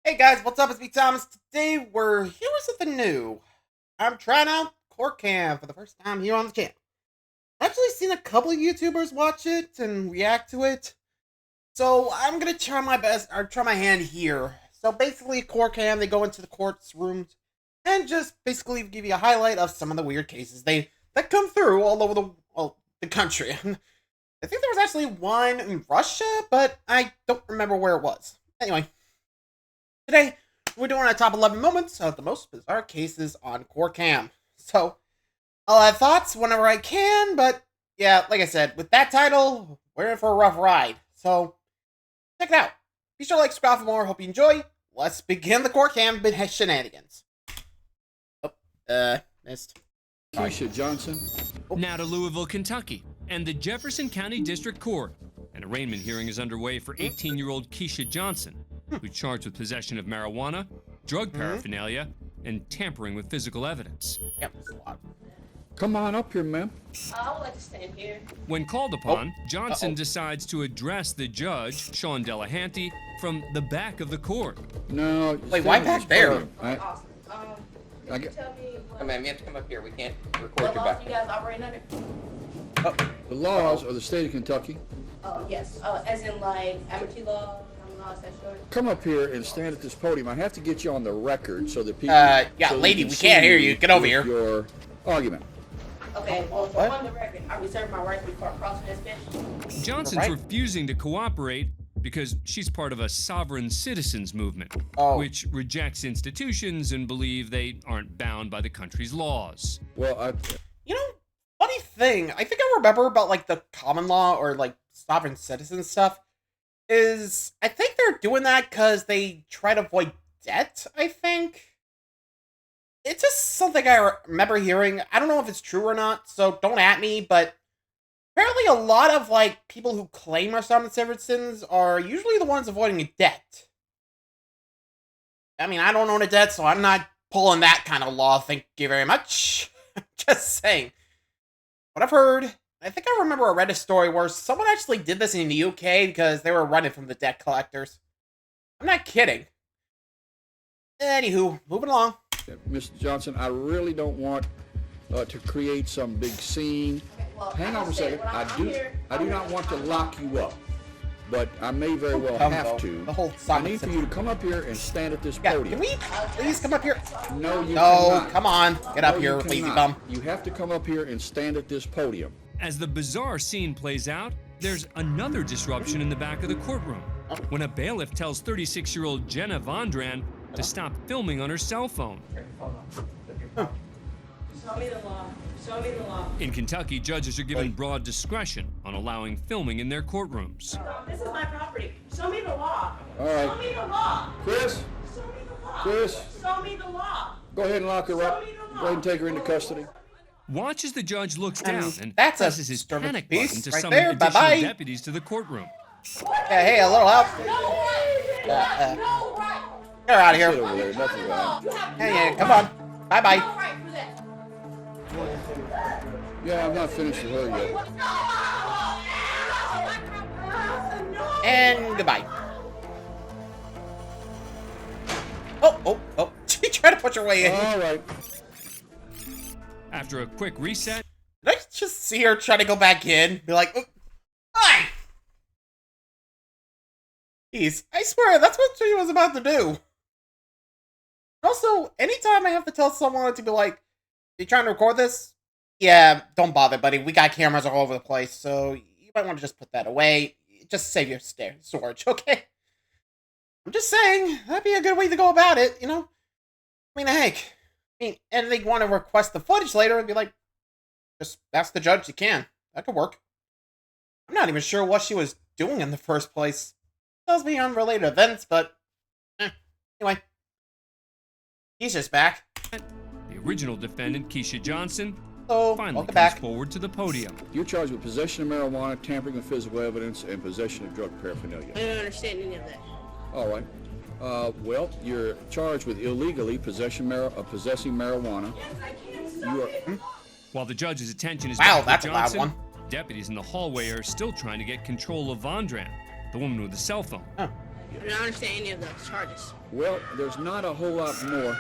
Hey guys, what's up? It's me, Thomas. Today we're here with something new. I'm trying out Court Cam for the first time here on the channel. I've actually seen a couple of YouTubers watch it and react to it, so I'm gonna try my best, or try my hand here. So basically, Court Cam, they go into the court's rooms and just basically give you a highlight of some of the weird cases that come through all over the country. I think there was actually one in Russia, but I don't remember where it was. Anyway. Today, we're doing our top 11 moments of the most bizarre cases on Court Cam. So, I'll have thoughts whenever I can, but yeah, like I said, with that title, we're in for a rough ride. So, check it out. Be sure to like, subscribe for more. Hope you enjoy. Let's begin the Court Cam shenanigans. Missed. Keisha Johnson. Now to Louisville, Kentucky, and the Jefferson County District Court. An arraignment hearing is underway for 18-year-old Keisha Johnson, who's charged with possession of marijuana, drug paraphernalia, and tampering with physical evidence. Yep, that's a lot. Come on up here, ma'am. I would like to stand here. When called upon, Johnson decides to address the judge, Sean Delahanty, from the back of the court. No. Wait, why back there? Awesome. I Can you get- tell me what, Come on, you have to come up here. We can't record what you laws back. you guys operate under? The laws of the state of Kentucky. Yes. As in like amateur law, common law, statutory. Come up here and stand at this podium. I have to get you on the record so that people. Yeah, so lady, can we see can't hear you. Get over with here. Your argument. Okay. Well, so What? on the record, I reserve my right before crossing this bench. Johnson's Right. refusing to cooperate because she's part of a sovereign citizens movement, Oh. which rejects institutions and believe they aren't bound by the country's laws. Well, You know, funny thing, I think I remember about, like, the common law or, like, sovereign citizen stuff, is I think they're doing that because they try to avoid debt, I think. It's just something I remember hearing. I don't know if it's true or not, so don't at me, but apparently a lot of, like, people who claim are sovereign citizens are usually the ones avoiding a debt. I mean, I don't own a debt, so I'm not pulling that kind of law, thank you very much. Just saying. What I've heard, I think I remember I read a story where someone actually did this in the UK because they were running from the debt collectors. I'm not kidding. Anywho, moving along. Mr. Johnson, I really don't want to create some big scene. Well, Hang on I'll a say second. when I'm here, I do not want to lock you up, but I may very well Come, have though. to. The whole I sovereign need for you to come up here and stand at this Yeah, podium. can we please come up here? No, you No, cannot. come on. Get up No, here, you lazy cannot. bum. You have to come up here and stand at this podium. As the bizarre scene plays out, there's another disruption in the back of the courtroom when a bailiff tells 36-year-old Jenna Vondran to stop filming on her cell phone. Show me the law. Show me the law. In Kentucky, judges are given broad discretion on allowing filming in their courtrooms. This is my property. Show me the law. All right. Show me the law. Chris, Show me the law. Chris. Show me the law. go ahead and lock her up. Show me the law. Go ahead and take her into custody. Watch as the judge looks down and that's a presses his disturbance panic piece button to right summon there. additional Bye-bye. deputies to the courtroom. Yeah, hey, a little help. No right. No right. Get out of Sit here. over there. Nothing wrong. You have Hey, come on. no Bye-bye. right for that. Yeah, I'm not finished with her yet. No. And goodbye. Oh. She tried to push her way in. All right. After a quick reset, Did I just see her try to go back in? Be like, hi! Jeez, I swear, that's what she was about to do. Also, anytime I have to tell someone to be like, you trying to record this? Yeah, don't bother, buddy. We got cameras all over the place, so you might want to just put that away. Just save your storage, okay? I'm just saying, that'd be a good way to go about it, you know? I mean, heck. And they want to request the footage later and be like, just ask the judge you can. That could work. I'm not even sure what she was doing in the first place. Tells me unrelated events, but anyway. He's just back. the original defendant, Keisha Johnson, So, finally welcome comes back. forward to the podium. You're charged with possession of marijuana, tampering with physical evidence, and possession of drug paraphernalia. I don't understand any of that. All right. Well, you're charged with illegally possessing marijuana. You are. While the judge's attention is Wow, back to that's a loud Johnson, one. deputies in the hallway are still trying to get control of Vondran, the woman with the cell phone. Huh. I don't understand any of those charges. Well, there's not a whole lot more.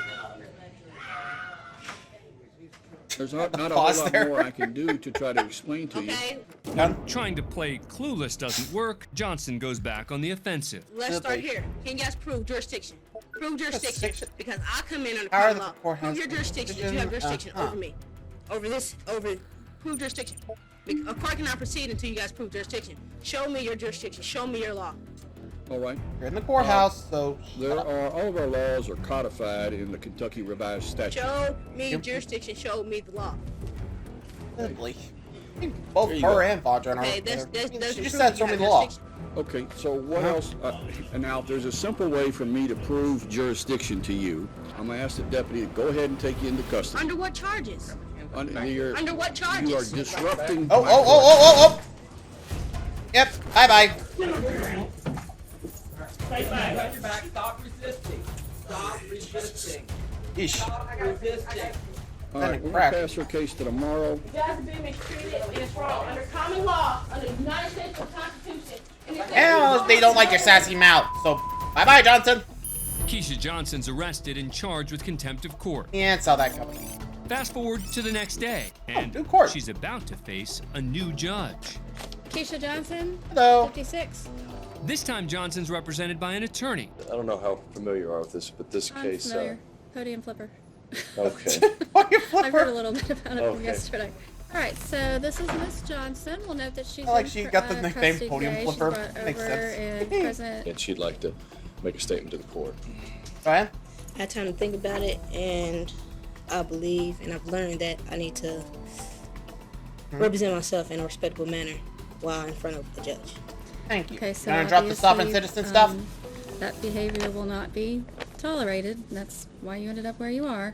There's not a whole lot more I can do to try to explain to you. Okay, Done. Trying to play clueless doesn't work. Johnson goes back on the offensive. let's start here. Can you guys prove jurisdiction? Prove jurisdiction. Jurisdiction? Because I come in under Power of common the law. courthouse Prove your jurisdiction that you have jurisdiction uh-huh. over me. Prove jurisdiction. A court cannot proceed until you guys prove jurisdiction. Show me your jurisdiction. Show me your law. All right. You're in the courthouse, so There are all of our laws are codified in the Kentucky Revised Statutes. Show me jurisdiction. Show me the law. Ugly. Both There you her go. and Vajra are. Okay, that's She just said show me the law. Okay, so what else? And now, there's a simple way for me to prove jurisdiction to you. I'm going to ask the deputy to go ahead and take you into custody. Under what charges? Under what charges? You are disrupting. Oh. Yep. Bye. Stay back. Got your back. Stop resisting. Stop resisting. Yeesh. Stop resisting. All right, we're going Crack. to pass her case to tomorrow. You guys are being mistreated and it's wrong. Under common law, under the United States Constitution. And they don't like your sassy mouth, so bye, Johnson. Keisha Johnson's arrested and charged with contempt of court. Yeah, saw that coming. Fast forward to the next day, and new court. she's about to face a new judge. Keisha Johnson, Hello. 56. This time, Johnson's represented by an attorney. I don't know how familiar you are with this, but this I'm case. familiar. Podium flipper. Okay. Fucking I've heard a flipper. little bit about it from Okay. yesterday. All right, so this is Miss Johnson. We'll note that she's I like in she got the nickname custody Podium today. Flipper. She's brought Makes over sense. and present. And she'd like to make a statement to the court. Go ahead. I had time to think about it, and I believe and I've learned that I need to represent myself in a respectable manner while in front of the judge. Thank you. Okay, so you want to drop the sovereign obviously, citizen stuff? That behavior will not be tolerated. That's why you ended up where you are.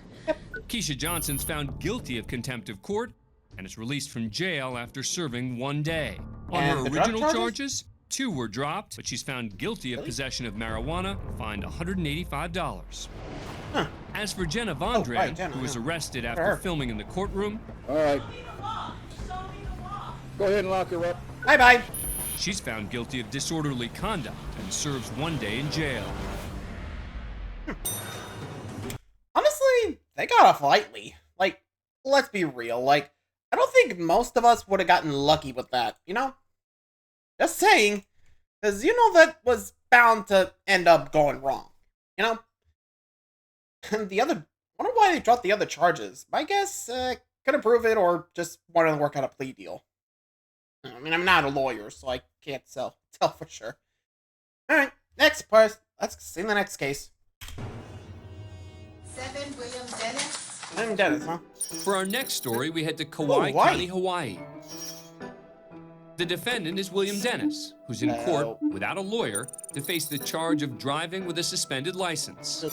Keisha Johnson's found guilty of contempt of court and is released from jail after serving 1 day. On And her the drug original charges? charges, 2 were dropped, but she's found guilty of possession of marijuana, fined $185. Huh. As for Jenna Vondran, right, Jenna, who was yeah. arrested Her. after filming in the courtroom, All right. Go ahead and lock her up. Bye. she's found guilty of disorderly conduct and serves 1 day in jail. Honestly, they got off lightly. Like, let's be real. Like, I don't think most of us would have gotten lucky with that, you know? Just saying. Because you know that was bound to end up going wrong, you know? And the other... wonder why they dropped the other charges. My guess, couldn't prove it or just wanted to work out a plea deal. I mean, I'm not a lawyer, so I can't tell for sure. Alright, next part. Let's see the next case. 7 William Dennis. I'm Dennis, huh? For our next story, we head to Kauai Hawaii. County, Hawaii. The defendant is William Dennis, who's in court without a lawyer to face the charge of driving with a suspended license.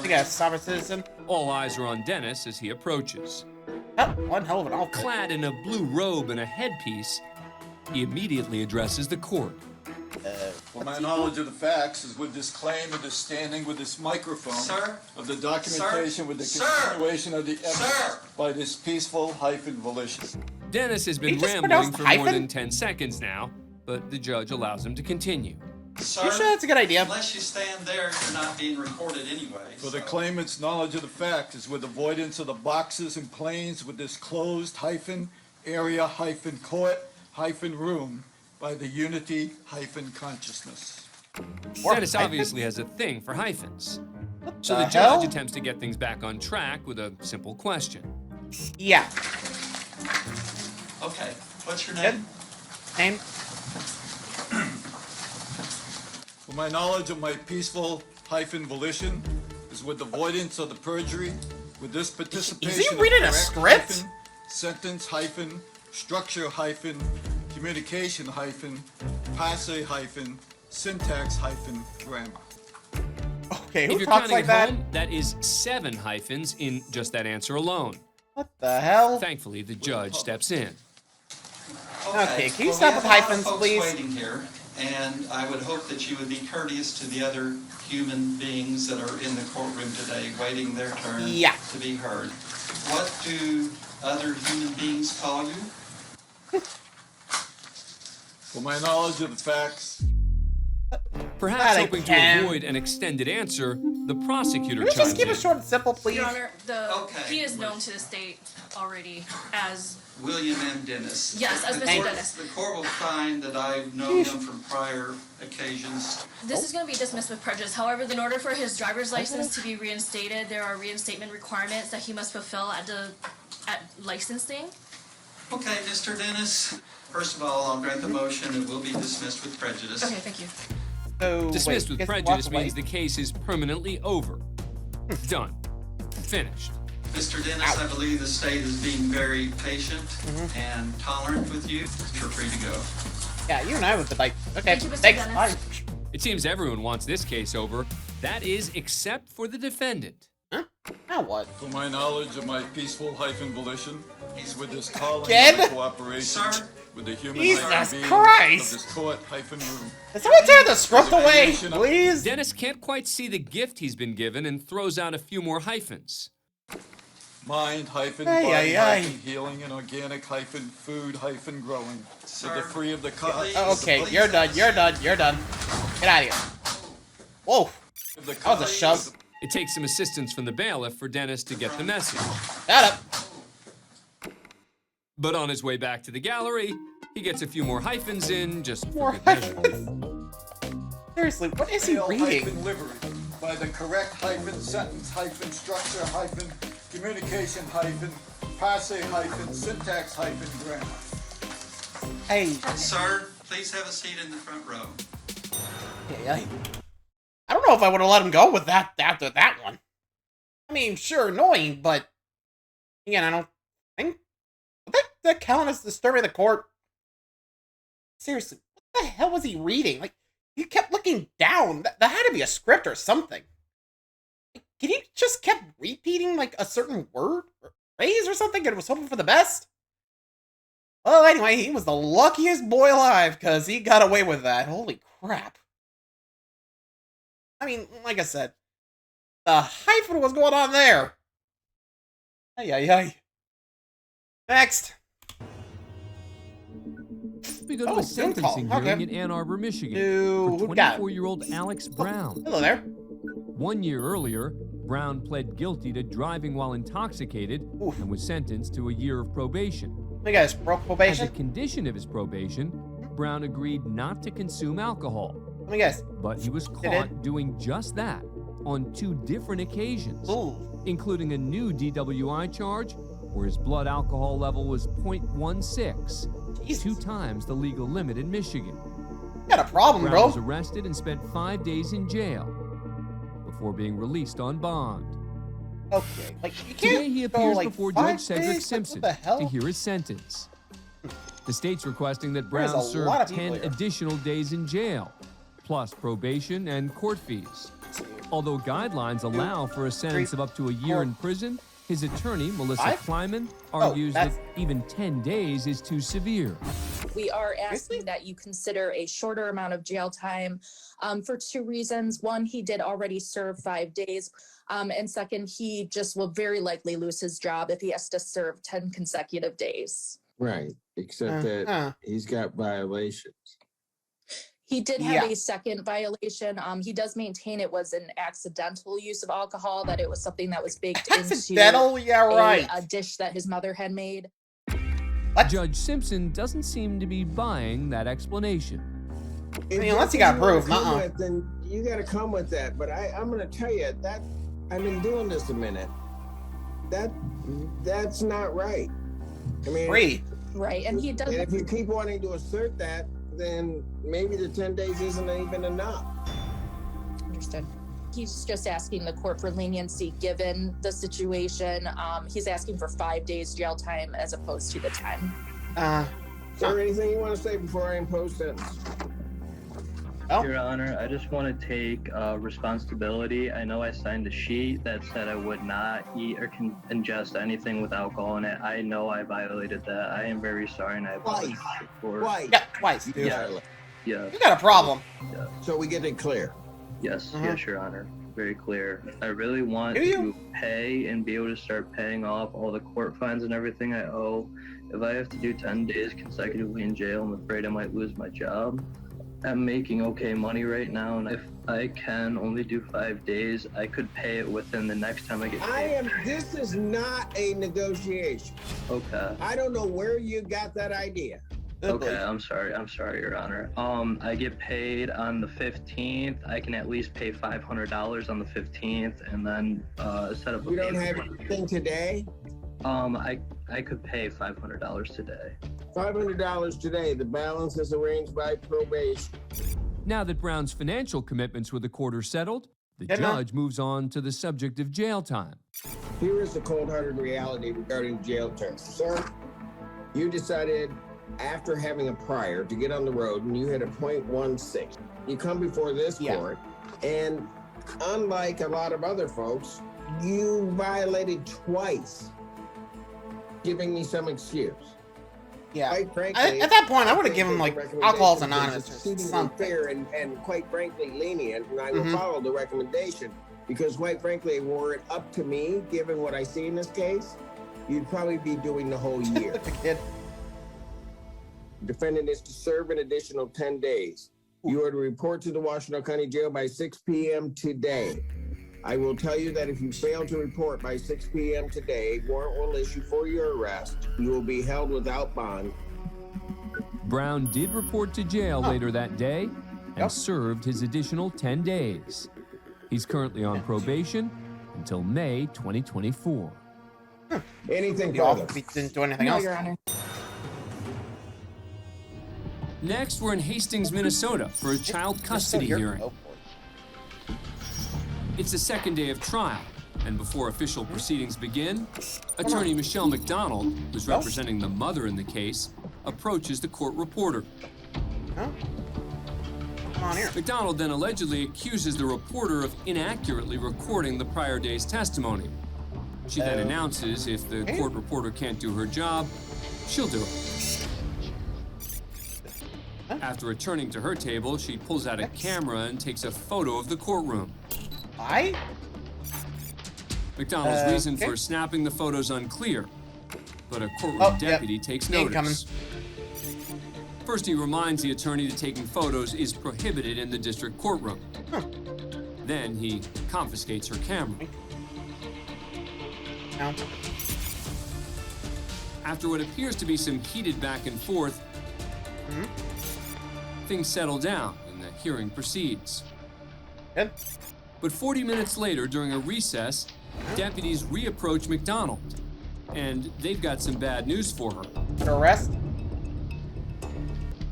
You got a sovereign citizen? All eyes are on Dennis as he approaches. Oh, one hell of an outfit. Clad in a blue robe and a headpiece, he immediately addresses the court. Well, my knowledge of the facts is with this claim of this standing with this microphone of the documentation with the continuation of the evidence by this peaceful volition. Dennis has been He just rambling pronounced for hyphen? more than 10 seconds now, but the judge allows him to continue. You sure that's a good idea? Unless you stand there, you're not being recorded anyway. For the claimant's knowledge of the facts is with avoidance of the boxes and planes with this closed area court room by the unity consciousness. Dennis obviously has a thing for hyphens. So the hell? judge attempts to get things back on track with a simple question. Yeah. Okay, what's your Good. name? Name? For my knowledge of my peaceful volition is with avoidance of the perjury, with this participation of reading a correct script? Sentence structure communication passe syntax grammar. Okay, If who you're talks counting like at that? home, that is 7 hyphens in just that answer alone. What the hell? Thankfully, the judge steps in. Okay, can you well, stop we with have a lot of hyphens, folks please? waiting here, and I would hope that you would be courteous to the other human beings that are in the courtroom today, waiting their turn Yeah. to be heard. What do other human beings call you? For my knowledge of the facts Perhaps Not hoping to again. avoid an extended answer, the prosecutor Can we just chimes keep in. it short and simple, please? Your Honor, Okay. he is known to the state already as, William M. Dennis. yes, as The Mr. court- Dennis. The court will find that I've known him from prior occasions. This is going to be dismissed with prejudice. However, in order for his driver's license to be reinstated, there are reinstatement requirements that he must fulfill at licensing. Okay, Mr. Dennis, first of all, I'll grant the motion. It will be dismissed with prejudice. Okay, thank you. So, Dismissed wait, with you guys prejudice walk away? means the case is permanently over. Done. Finished. Mr. Dennis, I believe the state is being very patient and tolerant with you. You're free to go. Yeah, you and I with the bike. Okay, Thank you, Mr. thanks. Dennis. Bye. It seems everyone wants this case over. That is, except for the defendant. Huh? Now what? To my knowledge of my peaceful volition, with this calling Again? and cooperation Sir? with the human Jesus being Christ! of this court room. Can someone tear the script away, please? Dennis can't quite see the gift he's been given and throws out a few more hyphens. Mind Ay, body ay, ay. healing and organic food growing. Sir, With the free of the cost. Oh, okay, you're done. You're done. You're done. Get out of here. Whoa. That was a shove. It takes some assistance from the bailiff for Dennis to get the message. Shut up. But on his way back to the gallery, he gets a few more hyphens in just for More good measure. hyphens. Seriously, what is he reading? Livery by the correct sentence structure communication passe syntax grammar. Hey. Sir, please have a seat in the front row. Yeah. I don't know if I would have let him go with that after that one. I mean, sure, annoying, but again, I don't think that count as disturbing the court. Seriously, what the hell was he reading? Like, he kept looking down. That had to be a script or something. Like, he just kept repeating like a certain word or phrase or something and was hoping for the best? Well, anyway, he was the luckiest boy alive because he got away with that. Holy crap. I mean, like I said, the hyphen was going on there. Ay. Next. We go to a sentencing call. hearing Okay. in Ann Arbor, Michigan, Who for got it? 24-year-old Alex Brown. Hello there. 1 year earlier, Brown pled guilty to driving while intoxicated and was sentenced to a year of probation. You guys broke probation? As a condition of his probation, Brown agreed not to consume alcohol. Let me guess. But he was caught doing just that on 2 different occasions, including a new DWI charge where his blood alcohol level was 0.16, 2 times the legal limit in Michigan. Got a problem, Brown bro. was arrested and spent 5 days in jail before being released on bond. Okay, like you can't Today he go appears like before 5 Judge Cedric days? Simpson Like, what the hell? to hear his sentence. The state's requesting that There's Brown a lot serve of people 10 here. additional days in jail, plus probation and court fees. Although guidelines allow for a sentence of up to a year in prison, his attorney, Melissa 5? Kleiman, argues that that's- even 10 days is too severe. We are asking that you consider a shorter amount of jail time for 2 reasons. One, he did already serve 5 days. And second, he just will very likely lose his job if he has to serve 10 consecutive days. Right, except that he's got violations. He did have a second violation. He does maintain it was an accidental use of alcohol, that it was something that was baked Accidental? into Yeah, right. a dish that his mother had made. Judge Simpson doesn't seem to be buying that explanation. I mean, unless you got proof, Then you got to come with that. But I'm going to tell you that I've been doing this a minute. That's not right. I mean, Right, and he does. And if you keep wanting to assert that, then maybe the 10 days isn't even enough. Understood. He's just asking the court for leniency given the situation. He's asking for 5 days jail time as opposed to the 10. Is there anything you want to say before I impose sentence? Your Honor, I just want to take responsibility. I know I signed a sheet that said I would not eat or ingest anything with alcohol in it. I know I violated that. I am very sorry, and I apologize for. Yeah, twice, dude. Yeah. You got a problem. Yeah. So we get it clear. Yes, yes, Your Honor. Very clear. I really want Do you? to pay and be able to start paying off all the court fines and everything I owe. If I have to do 10 days consecutively in jail, I'm afraid I might lose my job. I'm making okay money right now, and if I can only do 5 days, I could pay it within the next time I get paid. This is not a negotiation. Okay. I don't know where you got that idea. Okay, I'm sorry, Your Honor. I get paid on the 15th. I can at least pay $500 on the 15th, and then set up a You don't payment have plan. anything today? I could pay $500 today. $500 today. The balance is arranged by probation. Now that Brown's financial commitments with the court are settled, the Yeah, no. judge moves on to the subject of jail time. Here is the cold-hearted reality regarding jail terms. Sir, you decided after having a prior to get on the road, and you had a .16. You come before this court, and unlike a lot of other folks, you violated twice, giving me some excuse. Yeah. Quite frankly, At that point, I would have given him, think like, the recommendation Alcohol's is Anonymous or exceedingly something. fair and quite frankly lenient, and I will Mhm. follow the recommendation because quite frankly, were it up to me, given what I see in this case, you'd probably be doing the whole year. Defendant is to serve an additional 10 days. You are to report to the Washington County Jail by 6 p.m. today. I will tell you that if you fail to report by 6 p.m. today, a warrant will issue for your arrest. You will be held without bond. Brown did report to jail later that day and served his additional 10 days. He's currently on probation until May 2024. Anything further? We didn't do anything else. Your Honor. Next, we're in Hastings, Minnesota for a child custody hearing. It's the second day of trial, and before official proceedings begin, attorney Michelle McDonald, who's representing the mother in the case, approaches the court reporter. McDonald then allegedly accuses the reporter of inaccurately recording the prior day's testimony. She then announces if the court reporter can't do her job, she'll do it. After returning to her table, she pulls out a camera and takes a photo of the courtroom. Why? McDonald's reason for snapping the photos unclear, but a courtroom deputy takes notice. First, he reminds the attorney that taking photos is prohibited in the district courtroom. Then he confiscates her camera. After what appears to be some heated back and forth, things settle down and the hearing proceeds. But 40 minutes later, during a recess, deputies reapproach McDonald, and they've got some bad news for her. Arrest?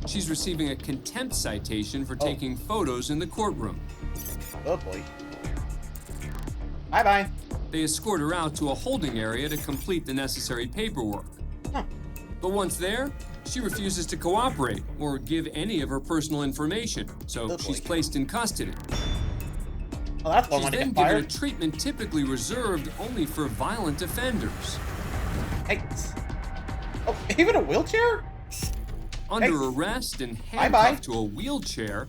She's receiving a contempt citation for taking photos in the courtroom. Oh boy. Bye-bye. They escort her out to a holding area to complete the necessary paperwork. But once there, she refuses to cooperate or give any of her personal information, so she's placed in custody. Well, that's one She's way to then get given fired. a treatment typically reserved only for violent offenders. Hey. Oh, even a wheelchair? Under arrest and handcuffed to a wheelchair,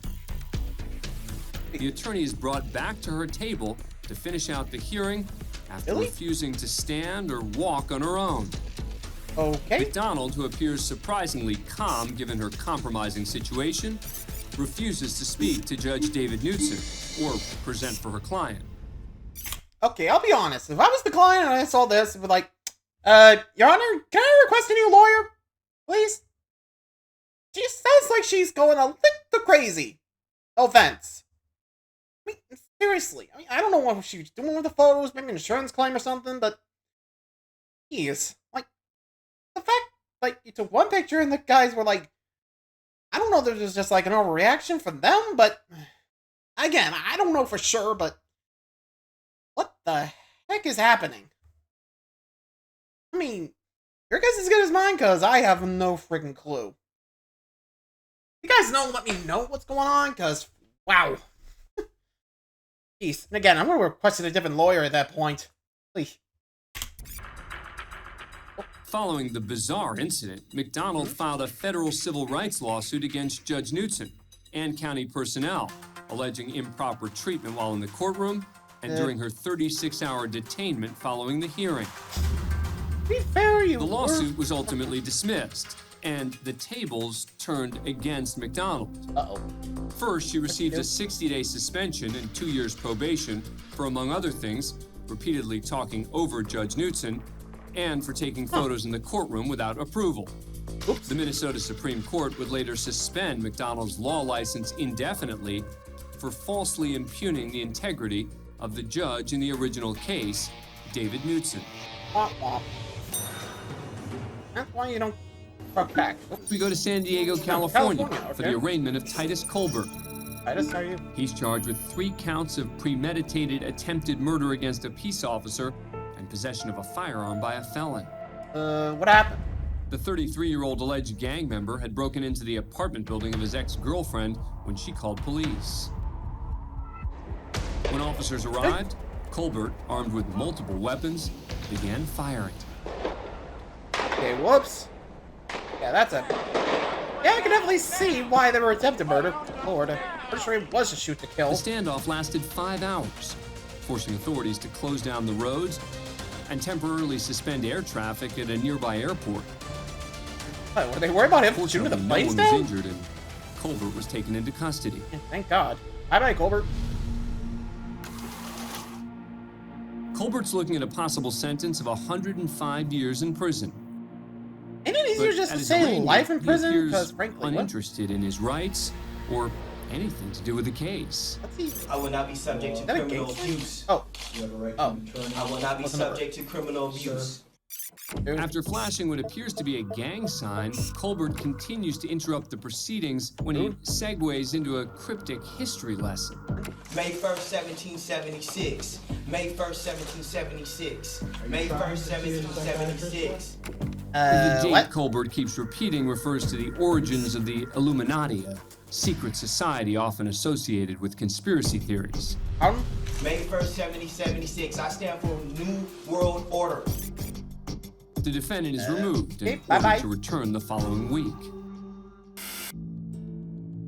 the attorney is brought back to her table to finish out the hearing after refusing to stand or walk on her own. McDonald, who appears surprisingly calm given her compromising situation, refuses to speak to Judge David Knutson or present for her client. Okay, I'll be honest. If I was the client and I saw this, I'd be like, Your Honor, can I request a new lawyer? Please? She sounds like she's going a little crazy. No offense. I mean, seriously. I don't know what she was doing with the photos, maybe an insurance claim or something, but... Jeez. Like, the fact, like, you took one picture and the guys were like... I don't know if there was just, like, an overreaction from them, but... Again, I don't know for sure, but... What the heck is happening? I mean, your guess is as good as mine, because I have no freaking clue. You guys know, let me know what's going on, because, wow. Jeez. And again, I'm going to request a different lawyer at that point. Please. Following the bizarre incident, McDonald filed a federal civil rights lawsuit against Judge Knutson and county personnel, alleging improper treatment while in the courtroom and during her 36-hour detainment following the hearing. Be fair, the lawsuit was ultimately dismissed, and the tables turned against McDonald. Uh-oh. First, she received a 60-day suspension and 2 years probation for, among other things, repeatedly talking over Judge Knutson and for taking photos in the courtroom without approval. Oops. The Minnesota Supreme Court would later suspend McDonald's law license indefinitely for falsely impugning the integrity of the judge in the original case, David Knutson. That's why you don't fuck back. We go to San Diego, California, for the okay. arraignment of Titus Colbert. Titus, how are you? He's charged with 3 counts of premeditated attempted murder against a peace officer and possession of a firearm by a felon. What happened? The 33-year-old alleged gang member had broken into the apartment building of his ex-girlfriend when she called police. When officers arrived, Colbert, armed with multiple weapons, began firing. Okay, whoops. Yeah, that's a... Yeah, I can definitely see why they were attempted murder. Lord, I'm pretty sure it was a shoot to kill. The standoff lasted 5 hours, forcing authorities to close down the roads and temporarily suspend air traffic at a nearby airport. What, were they worried about him shooting the planes no one down? was injured and Colbert was taken into custody. Yeah, thank God. Bye-bye, Colbert. Colbert's looking at a possible sentence of 105 years in prison. Ain't it easier just to say life in prison? Because frankly, uninterested in his rights or anything to do with the case. I will not be subject to criminal abuse. Oh. I will not be subject to criminal abuse. After flashing what appears to be a gang sign, Colbert continues to interrupt the proceedings when he segues into a cryptic history lesson. May 1st, 1776. May 1st, 1776. May 1st, 1776. The date Colbert keeps repeating refers to the origins of the Illuminati, a secret society often associated with conspiracy theories. May 1st, 1776. I stand for New World Order. The defendant is removed and bye-bye. ordered to return the following week.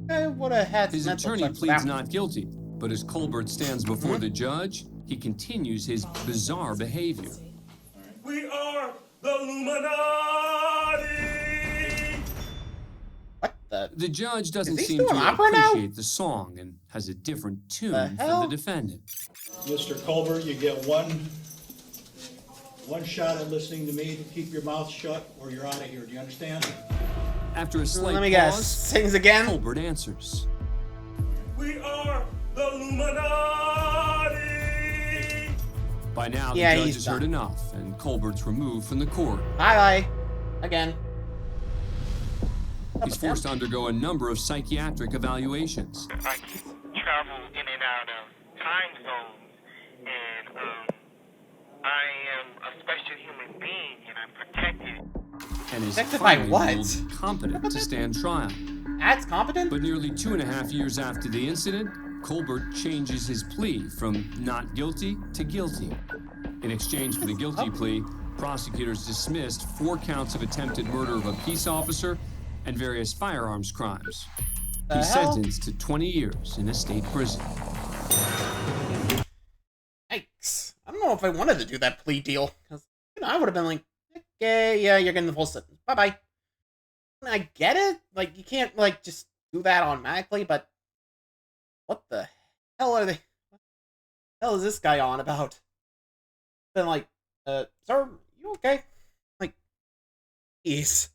I would have had His attorney pleads not guilty, but as Colbert stands before the judge, he continues his bizarre behavior. We are the Illuminati! The judge doesn't Is he seem doing to opera now? appreciate the song and has a different tune from the defendant. Mr. Colbert, you get one shot at listening to me. Keep your mouth shut or you're out of here. Do you understand? After a slight Let me pause, guess. Sings again? Colbert answers. We are the Illuminati! By now, Yeah, the judge he's has done. heard enough, and Colbert's removed from the court. Bye-bye. Again. He's forced to undergo a number of psychiatric evaluations. I travel in and out of time zones, and I am a special human being, and I'm protected. And is Protected by finally what? ruled competent to stand trial. That's competent? But nearly 2.5 years after the incident, Colbert changes his plea from not guilty to guilty. In exchange for the guilty plea, prosecutors dismissed 4 counts of attempted murder of a peace officer and various firearms crimes. He's sentenced to 20 years in a state prison. Yikes. I don't know if I wanted to do that plea deal. Because I would have been like, okay, yeah, you're getting the full sentence. Bye-bye. I get it. Like, you can't, like, just do that automatically, but what the hell are they? What the hell is this guy on about? Been like, sir, you okay? Like, jeez.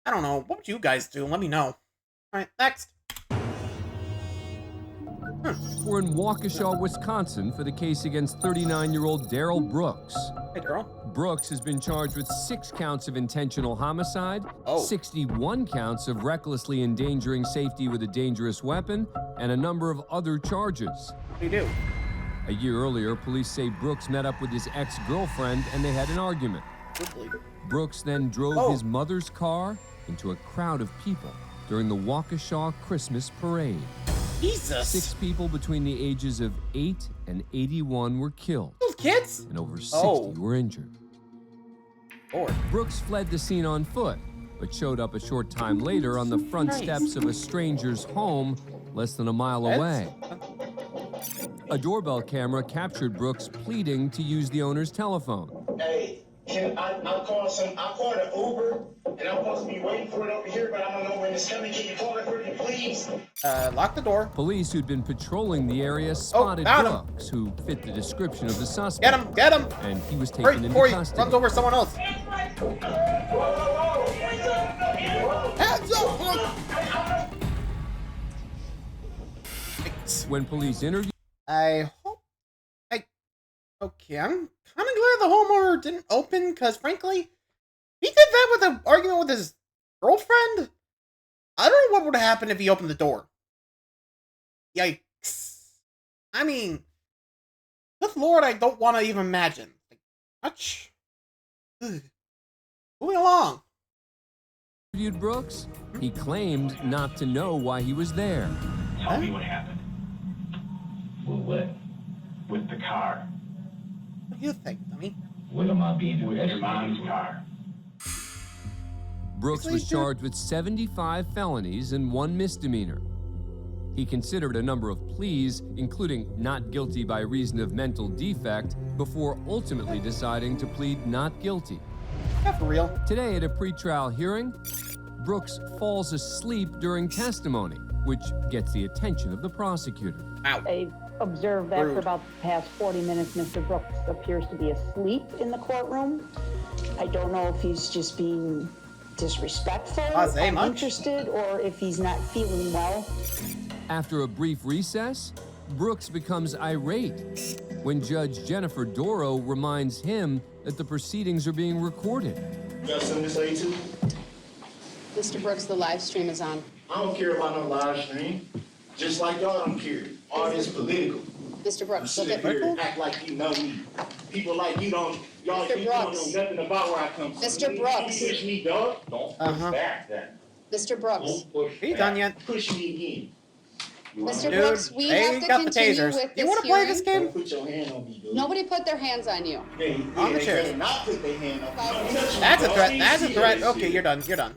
I don't know. What would you guys do? Let me know. Alright, next. We're in Waukesha, Wisconsin for the case against 39-year-old Darrell Brooks. Hey, Darrell. Brooks has been charged with 6 counts of intentional homicide, 61 counts of recklessly endangering safety with a dangerous weapon, and a number of other charges. What do you do? A year earlier, police say Brooks met up with his ex-girlfriend and they had an argument. Brooks then drove his mother's car into a crowd of people during the Waukesha Christmas parade. Jesus! 6 people between the ages of 8 and 81 were killed. Those kids? And over 60 were injured. Lord. Brooks fled the scene on foot, but showed up a short time later on the front steps of a stranger's home less than a mile away. A doorbell camera captured Brooks pleading to use the owner's telephone. Hey, I'm calling an Uber, And I'm supposed to be waiting for it over here, but I don't know when it's coming. Can you call it for me, please? Lock the door. Police who'd been patrolling the area spotted Brooks, who fit the description of the suspect. Get him! Get him! And he was Hurry taken into before he custody. runs over someone else. Hands up! When police interviewed, I hope. Okay, I'm kind of glad the homeowner didn't open, because frankly, he did that with an argument with his girlfriend. I don't know what would happen if he opened the door. Yikes. I mean, good lord, I don't want to even imagine. Much. Ugh. Moving along. interviewed Brooks, he claimed not to know why he was there. Tell me what happened. With what? With the car. What do you think, dummy? What am I being with your mom's car? Brooks was charged with 75 felonies and 1 misdemeanor. He considered a number of pleas, including not guilty by reason of mental defect, before ultimately deciding to plead not guilty. Yeah, for real. Today at a pretrial hearing, Brooks falls asleep during testimony, which gets the attention of the prosecutor. I've observed that for about the past 40 minutes, Mr. Brooks appears to be asleep in the courtroom. I don't know if he's just being disrespectful, uninterested, or if he's not feeling well. After a brief recess, Brooks becomes irate when Judge Jennifer Doro reminds him that the proceedings are being recorded. You got something to say too? Mr. Brooks, the live stream is on. I don't care about no live stream. Just like y'all don't care. All this political. Mr. Brooks, You look sit at here and act like you know me. People like you don't, y'all Mr. you don't Brooks. know nothing about where I come from. Mr. You Brooks. push me, dog. Don't push back then. Mr. Brooks. Are you done yet? Push me again. Mr. Brooks, we have to continue with this You want to play this game? Don't put your hand on me, dude. Nobody put their hands on you. On the chair. They not put their hand on me. That's a threat. That's a threat. Okay, you're done. You're done.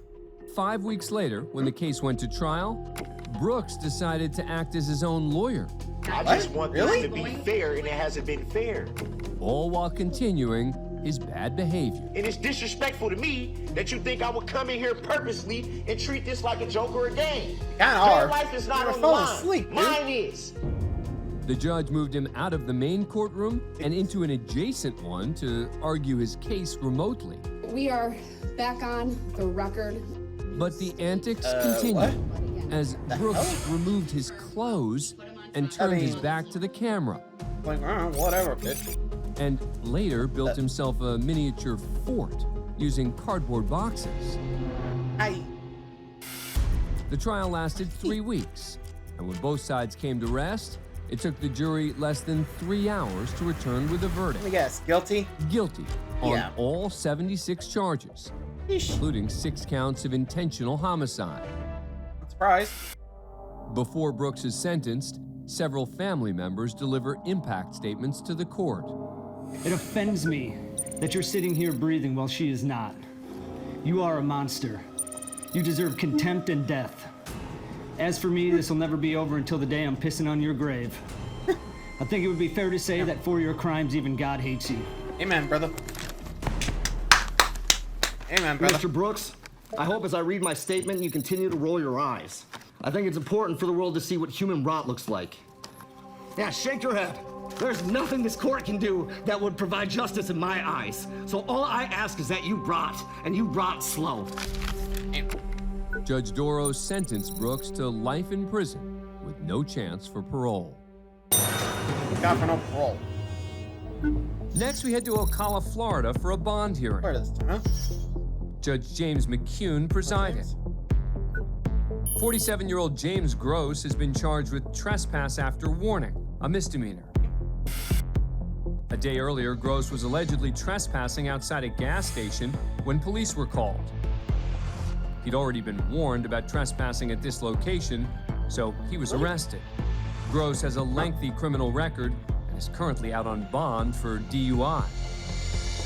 5 weeks later, when the case went to trial, Brooks decided to act as his own lawyer. I just want this to be fair, and it hasn't been fair. All while continuing his bad behavior. And it's disrespectful to me that you think I would come in here purposely and treat this like a joke or a game. Kinda Your are. life is not You were on the falling line. asleep, dude. Mine is. The judge moved him out of the main courtroom and into an adjacent one to argue his case remotely. We are back on the record. But the antics continued as Brooks removed his clothes and turned his back to the camera. Like, whatever, bitch. And later built himself a miniature fort using cardboard boxes. The trial lasted 3 weeks, and when both sides came to rest, it took the jury less than 3 hours to return with a verdict. Let me guess, guilty? Guilty on all 76 charges, including 6 counts of intentional homicide. Surprise. Before Brooks is sentenced, several family members deliver impact statements to the court. It offends me that you're sitting here breathing while she is not. You are a monster. You deserve contempt and death. As for me, this will never be over until the day I'm pissing on your grave. I think it would be fair to say that for your crimes, even God hates you. Amen, brother. Amen, brother. Mr. Brooks, I hope as I read my statement, you continue to roll your eyes. I think it's important for the world to see what human rot looks like. Yeah, shake your head. There's nothing this court can do that would provide justice in my eyes. So all I ask is that you rot, and you rot slow. Judge Doro sentenced Brooks to life in prison with no chance for parole. Got for no parole. Next, we head to Ocala, Florida for a bond hearing. Where is this, huh? Judge James McCune presided. 47-year-old James Gross has been charged with trespass after warning, a misdemeanor. A day earlier, Gross was allegedly trespassing outside a gas station when police were called. He'd already been warned about trespassing at this location, so he was arrested. Gross has a lengthy criminal record and is currently out on bond for DUI.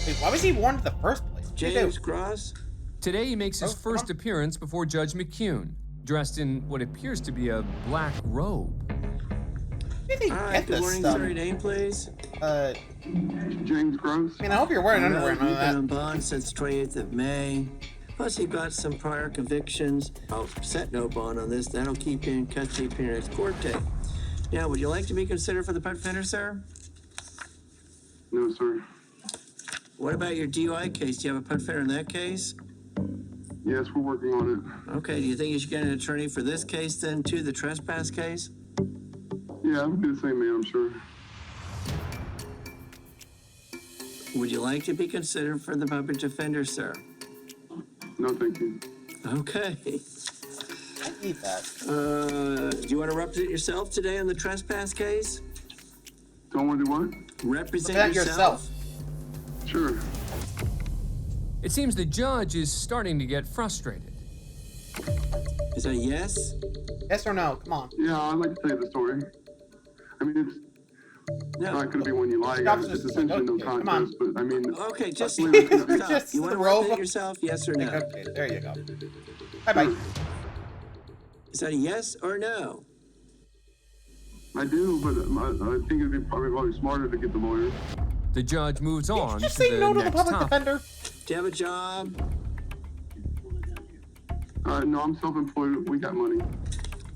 Wait, why was he warned in the first place? James Gross? Today he makes his first appearance before Judge McCune, dressed in what appears to be a black robe. Where did he get Good this morning, stuff? sir. Your name, please? James Gross. I mean, I hope you're wearing underwear and all You've been that. on bond since 28th of May. Plus, you've got some prior convictions. I'll set no bond on this. That'll keep you in custody for your next court date. Now, would you like to be considered for the pet offender, sir? No, sir. What about your DUI case? Do you have a pet offender in that case? Yes, we're working on it. Okay, do you think you should get an attorney for this case then, too, the trespass case? Yeah, I would be the same man, I'm sure. Would you like to be considered for the public defender, sir? No, thank you. Okay. I need that. Do you want to represent yourself today on the trespass case? Don't want to do what? Represent yourself. Sure. It seems the judge is starting to get frustrated. Is that a yes? Yes or no? Come on. Yeah, I'd like to tell you the story. I mean, it's not going to be one you like. It's essentially no contest, but I mean... Okay, just stop. You want to represent yourself, yes or no? Okay, there you go. Bye-bye. Is that a yes or no? I do, but I think it'd be probably smarter to get the lawyer. The judge moves on Just to say the no to the next public topic. defender. Do you have a job? No, I'm self-employed. We got money.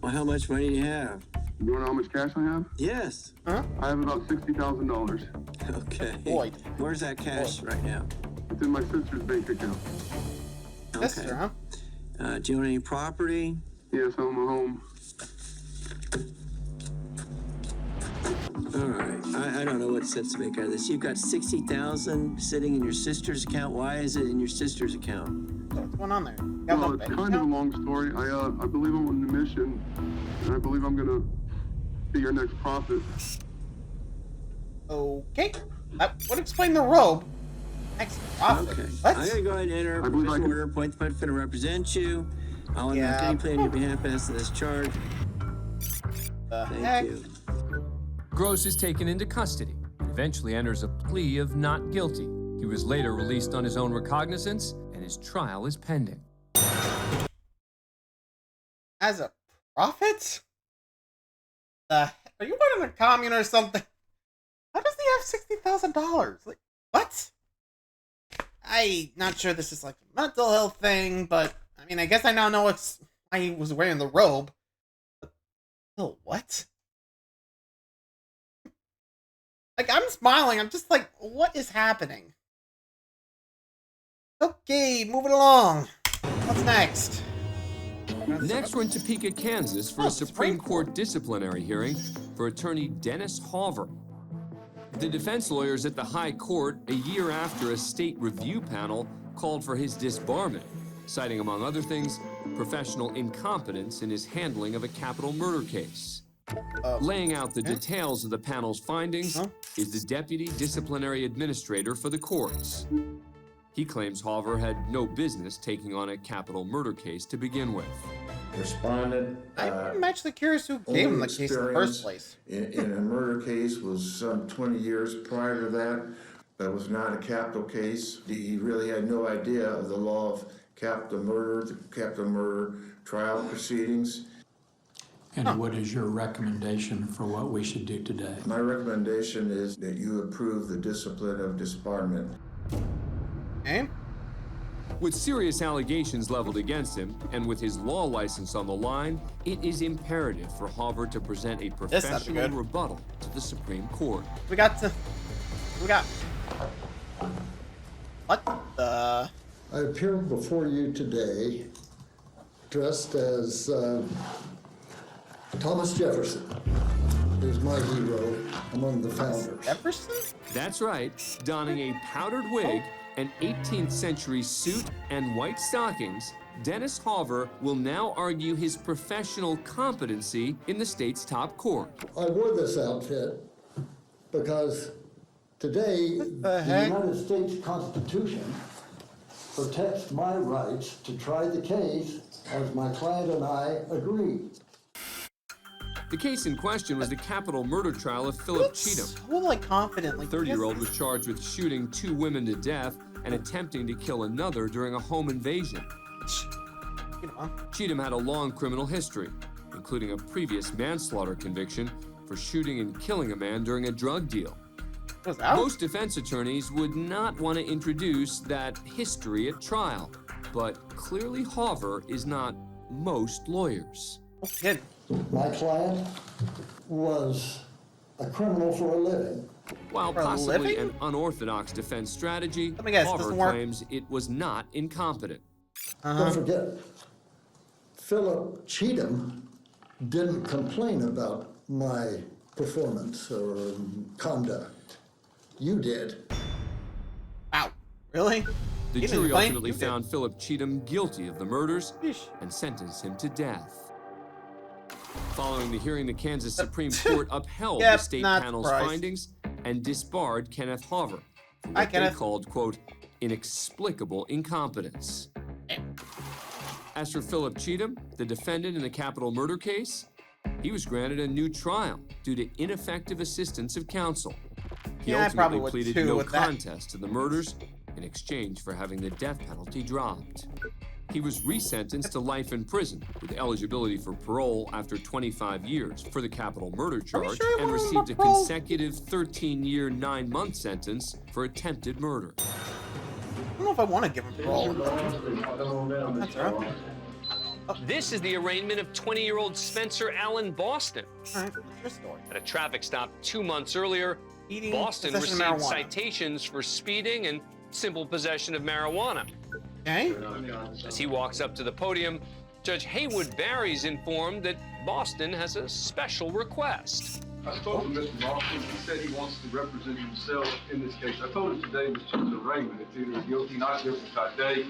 Well, how much money do you have? You want to know how much cash I have? Yes. Huh? I have about $60,000. Okay. Boy. Where's that cash right now? It's in my sister's bank account. Sister, huh? Do you own any property? Yes, I own my home. All right. I don't know what sense to make out of this. You've got $60,000 sitting in your sister's account. Why is it in your sister's account? What's going on there? Well, it's kind of a long story. I believe I'm on a mission, and I believe I'm gonna be your next prophet. Okay. That would explain the robe. Next prophet. Okay. What? I'm gonna go ahead and enter a provisional order, appoint the pet defender to represent you. I'll enact any plea on your behalf as to this charge. Thank you. Gross is taken into custody and eventually enters a plea of not guilty. He was later released on his own recognizance, and his trial is pending. As a prophet? Are you running a commune or something? How does he have $60,000? Like, what? I'm not sure this is like a mental health thing, but I mean, I guess I now know it's why he was wearing the robe. But still, what? Like, I'm smiling. I'm just like, what is happening? Okay, moving along. What's next? Next, we're in Topeka, Kansas for a Supreme Court disciplinary hearing for attorney Dennis Hauver. The defense lawyers at the High Court a year after a state review panel called for his disbarment, citing, among other things, professional incompetence in his handling of a capital murder case. Laying out the details of the panel's findings is the deputy disciplinary administrator for the courts. He claims Hauver had no business taking on a capital murder case to begin with. Responded. I'm actually curious who gave him the case in the first place. In a murder case was some 20 years prior to that. That was not a capital case. He really had no idea of the law of capital murder, the capital murder trial proceedings. And what is your recommendation for what we should do today? My recommendation is that you approve the discipline of disbarment. Okay. With serious allegations leveled against him, and with his law license on the line, it is imperative for Hauver to present a professional rebuttal to the Supreme Court. We got. What the? I appear before you today dressed as Thomas Jefferson, who's my hero among the founders. Jefferson? That's right, donning a powdered wig, an 18th century suit, and white stockings, Dennis Hauver will now argue his professional competency in the state's top court. I wore this outfit because today the United States Constitution protects my rights to try the case as my client and I agree. The case in question was the capital murder trial of Philip Cheatham. So like confidently. 30-year-old was charged with shooting 2 women to death and attempting to kill another during a home invasion. Cheatham had a long criminal history, including a previous manslaughter conviction for shooting and killing a man during a drug deal. What's that? Most defense attorneys would not want to introduce that history at trial. But clearly Hoover is not most lawyers. Okay. My client was a criminal for a living. While For a possibly living? an unorthodox defense strategy, Let me guess, Hoover doesn't work. claims it was not incompetent. Don't forget, Philip Cheatham didn't complain about my performance or conduct. You did. Wow. Really? The He didn't jury complain? ultimately You did. found Philip Cheatham guilty of the murders Yeesh. and sentenced him to death. Following the hearing, the Kansas Supreme Court upheld Yep, the state not panel's surprised. findings and disbarred Kenneth Hoover for Hi, what they Kenneth. called, quote, inexplicable incompetence. As for Philip Cheatham, the defendant in the capital murder case, he was granted a new trial due to ineffective assistance of counsel. He Yeah, I probably ultimately would pleaded too no with that. contest to the murders in exchange for having the death penalty dropped. He was resentenced to life in prison with eligibility for parole after 25 years for the capital murder charge sure he and wanted received a parole? consecutive 13-year, 9-month sentence for attempted murder. I don't know if I want to give him parole. That's all right. This is the arraignment of 20-year-old Spencer Allen Boston. All right, what's your story? At a traffic stop 2 months earlier, Eating, Boston possession of received marijuana. citations for speeding and simple possession of marijuana. Okay. As he walks up to the podium, Judge Haywood Barry's informed that Boston has a special request. I spoke with Mr. Boston. He said he wants to represent himself in this case. I told him today was just an arraignment. It's either guilty, not guilty type day.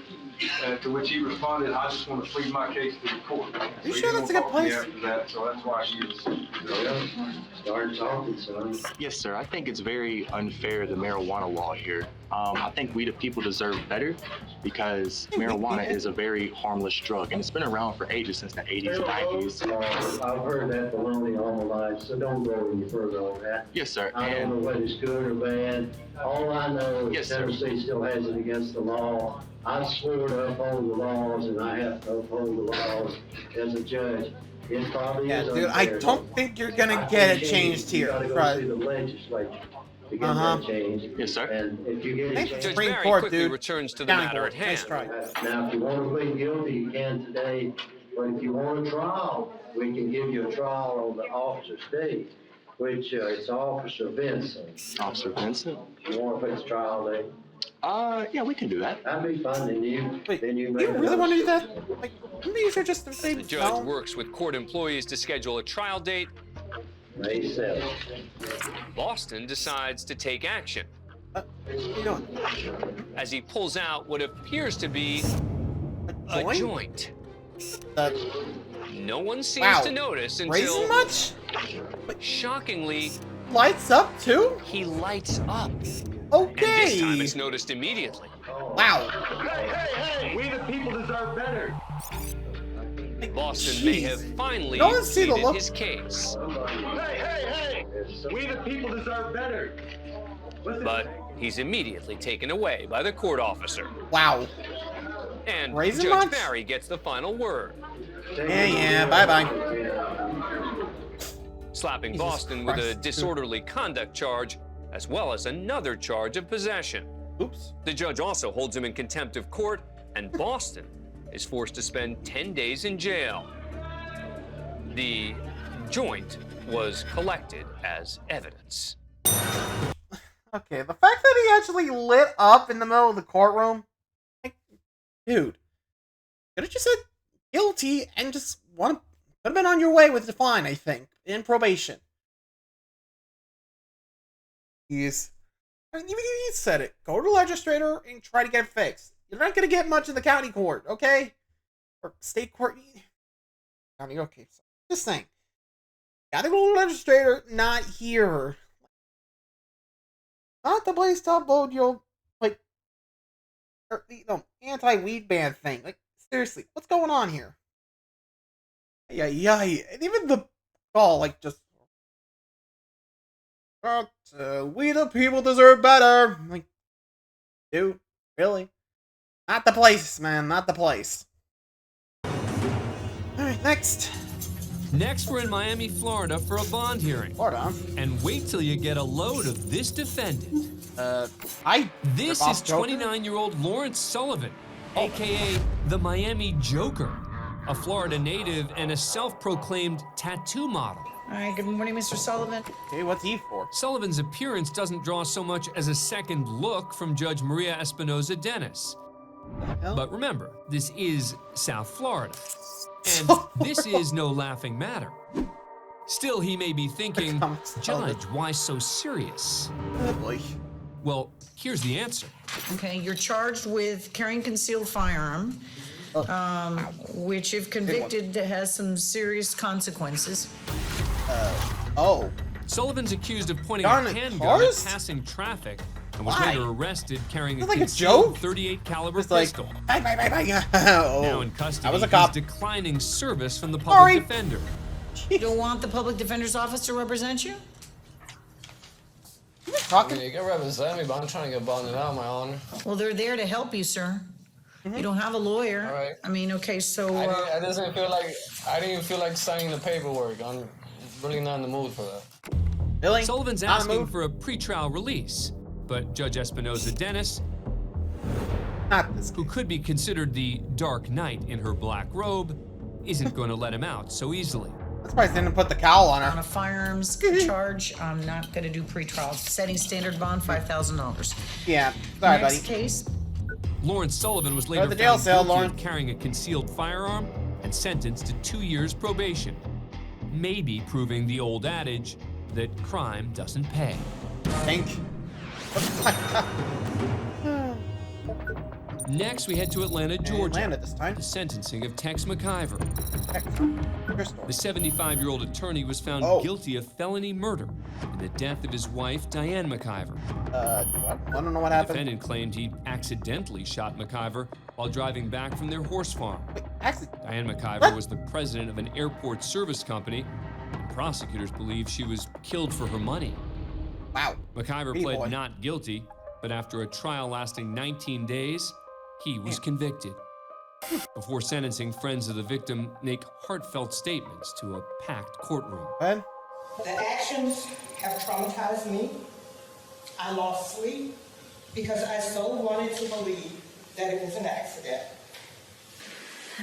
To which he responded, I just want to plead my case to the court. You sure that's a good place? After that, so that's why he is. Start talking, son. Yes, sir. I think it's very unfair, the marijuana law here. I think we the people deserve better because marijuana is a very harmless drug, and it's been around for ages, since the 80s and 90s. I've heard that baloney all my life, so don't go any further on that. Yes, sir. I don't know whether it's good or bad. All I know is Yes, sir. Tennessee still has it against the law. I swore to uphold the laws, and I have to uphold the laws as a judge. It probably Yeah, is dude, I unfair. don't think you're gonna I get think it changed you here. gotta go Right. see the legislature to get Uh-huh. that changed. Yes, sir. And if you get it Thank changed, Judge Supreme Barry Court, quickly dude. returns to the County matter court. at hand. Nice try. now, if you want to plead guilty, you can today. But if you want a trial, we can give you a trial on the officer state, which it's Officer Vincent. Officer Vincent? You want to fix trial day? Yeah, we can do that. That'd be fun. Then you Wait, make you really want to do that? Like, maybe you should just say The judge no. works with court employees to schedule a trial date. May 7th. Boston decides to take action What are you doing? as he pulls out what appears to be a Joint? joint. That No one seems Wow. to notice raisin until, much? shockingly, Lights up too? he lights up. And this Okay. time it's noticed immediately. Wow. Hey, we the people deserve better. Boston may Jeez. have finally No one see the pleaded look- his case, Hey, we the people deserve better. but he's immediately taken away by the court officer. Wow. And Raisin Judge much? Barry gets the final word, Yeah, bye-bye. slapping Jesus Boston with a Christ. disorderly conduct charge, as well as another charge of possession. Oops. The judge also holds him in contempt of court, and Boston is forced to spend 10 days in jail. The joint was collected as evidence. Okay, the fact that he actually lit up in the middle of the courtroom, like, dude, could have just said guilty and just could have been on your way with the fine, I think, in probation. He's, I mean, even he said it. Go to the legislator and try to get it fixed. You're not gonna get much in the county court, okay, or state court. County, okay. So, just saying, gotta go to the legislator, not here. Not the place to upload your, like, anti-weed ban thing. Like, seriously, what's going on here? Yeah. And even the call, like, just, we the people deserve better. Like, dude, really? Not the place, man. Not the place. Alright, next. Next, we're in Miami, Florida for a bond hearing. Florida? And wait till you get a load of this defendant. This This is 29-year-old Lawrence Sullivan, aka the Miami Joker, a Florida native and a self-proclaimed tattoo model. All right, good morning, Mr. Sullivan. Hey, what's he for? Sullivan's appearance doesn't draw so much as a second look from Judge Maria Espinoza Dennis. But remember, this is South Florida, and this is no laughing matter. Still, he may be thinking, Judge, why so serious? Oh boy. Well, here's the answer. Okay, you're charged with carrying concealed firearm, which, if convicted, has some serious consequences. Sullivan's accused of pointing Darn a it, handgun cars? at passing traffic and was Why? later arrested carrying a Like a concealed joke? 38 caliber It's like, pistol. bang, bang, bang, bang. Oh, Now in custody, I was a cop. he's declining service from the public Sorry. defender. You don't want the public defender's office to represent you? Talking. You can represent me, but I'm trying to get bonded out, my honor. Well, they're there to help you, sir. You don't have a lawyer. All right. I mean, okay, so... I didn't even feel like signing the paperwork. I'm really not in the mood for that. Really? Sullivan's asking for a pretrial release, but Judge Espinoza Dennis, who could be considered the Dark Knight in her black robe, isn't going to let him out so easily. That's why I didn't put the cowl on On her. a firearms charge, I'm not going to do pretrial. Setting standard bond, $5,000. Yeah, sorry, Next buddy. case. Lawrence Sullivan was Go later to the jail found cell, guilty Lauren. of carrying a concealed firearm and sentenced to 2 years probation, maybe proving the old adage that crime doesn't pay. Think. Next, we head to Atlanta, Georgia. Atlanta this time. The sentencing of Tex McIver. The 75-year-old attorney was found guilty of felony murder in the death of his wife, Diane McIver. I don't know what The happened. defendant claimed he accidentally shot McIver while driving back from their horse farm. Diane McIver was the president of an airport service company, and prosecutors believe she was killed for her money. Wow. McIver Pretty pled boy. not guilty, but after a trial lasting 19 days, he was convicted. Before sentencing, friends of the victim make heartfelt statements to a packed courtroom. Ben? The actions have traumatized me. I lost sleep because I so wanted to believe that it was an accident.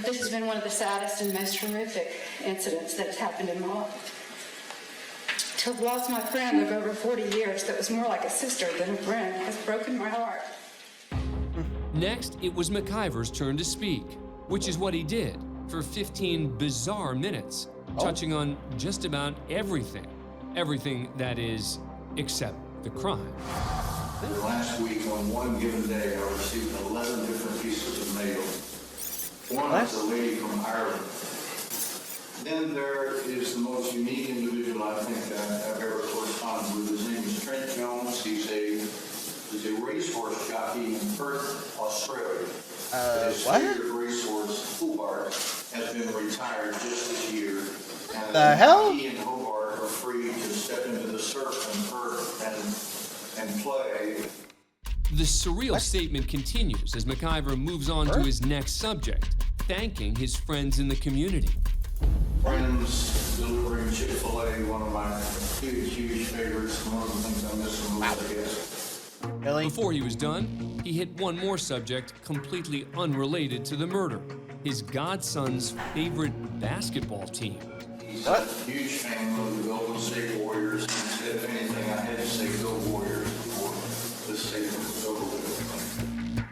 This has been one of the saddest and most horrific incidents that's happened in my life. To have lost my friend of over 40 years that was more like a sister than a friend has broken my heart. Next, it was McIver's turn to speak, which is what he did for 15 bizarre minutes, touching on just about everything. Everything, that is, except the crime. Last week, on one given day, I received 11 different pieces of mail. One was a lady from Ireland. Then there is the most unique individual I think I've ever corresponded with. His name is Trent Jones. He's a racehorse jockey in Perth, Australia. His favorite racehorse, Hobart, has been retired just this year. And The hell? He and Hobart are free to step into the surf in Perth and play. The surreal statement continues as McIver moves on to his next subject, thanking his friends in the community. Friends delivering Chick-fil-A, one of my huge favorites. One of the things I miss the most, I guess. Before he was done, he hit one more subject completely unrelated to the murder, his godson's favorite basketball team. He's a huge fan of the Golden State Warriors. He said, if anything, I had to say go Warriors before this statement was over with.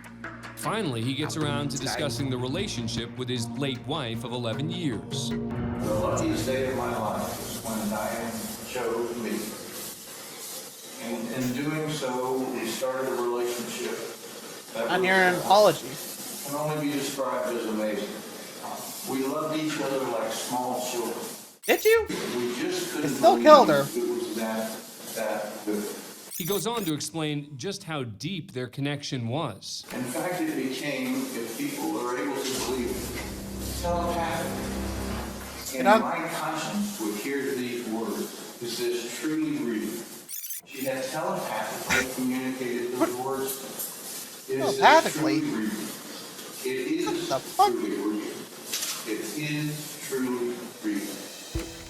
Finally, he gets around to discussing the relationship with his late wife of 11 years. The luckiest day of my life was when Diane chose me. And in doing so, we started a relationship that I'm hearing an apology. can only be described as amazing. We loved each other like small children. Did you? We just couldn't still killed her. believe it was that good. He goes on to explain just how deep their connection was. In fact, it became, if people are able to believe it, telepathic. And my conscience would hear these words. Is this truly real? She had telepathically communicated those words. Is this truly real? It is truly real. It is truly real.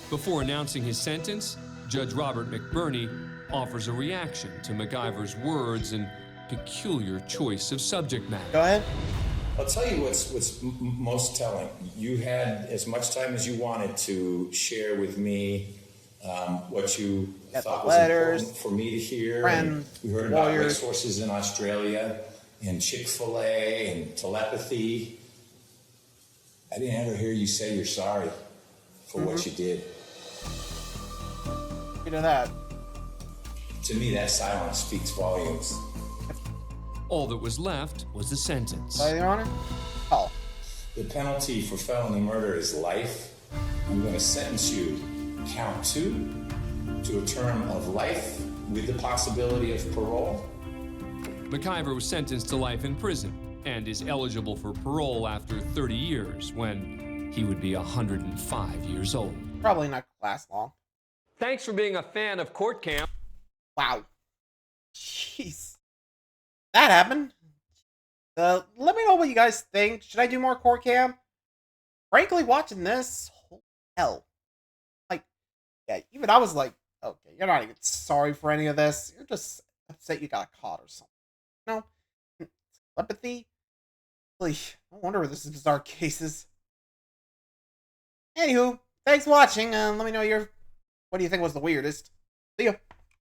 Before announcing his sentence, Judge Robert McBurney offers a reaction to McIver's words and peculiar choice of subject matter. Go ahead. I'll tell you what's most telling. You had as much time as you wanted to share with me what you thought was important for me to hear. Friends, we heard about racehorses in Australia, and Chick-fil-A, and telepathy. I didn't ever hear you say you're sorry for what you did. You know that. To me, that silence speaks volumes. All that was left was the sentence. Your Honor? Oh. The penalty for felony murder is life. I'm going to sentence you, count 2, to a term of life with the possibility of parole. McIver was sentenced to life in prison and is eligible for parole after 30 years when he would be 105 years old. Probably not last long. Thanks for being a fan of Court Cam. Wow. Jeez. That happened. Let me know what you guys think. Should I do more Court Cam? Frankly, watching this, holy hell. Like, yeah, even I was like, okay, you're not even sorry for any of this. You're just upset you got caught or something. You know? Telepathy? Really, no wonder this is bizarre cases. Anywho, thanks for watching. Let me know what do you think was the weirdest. See ya.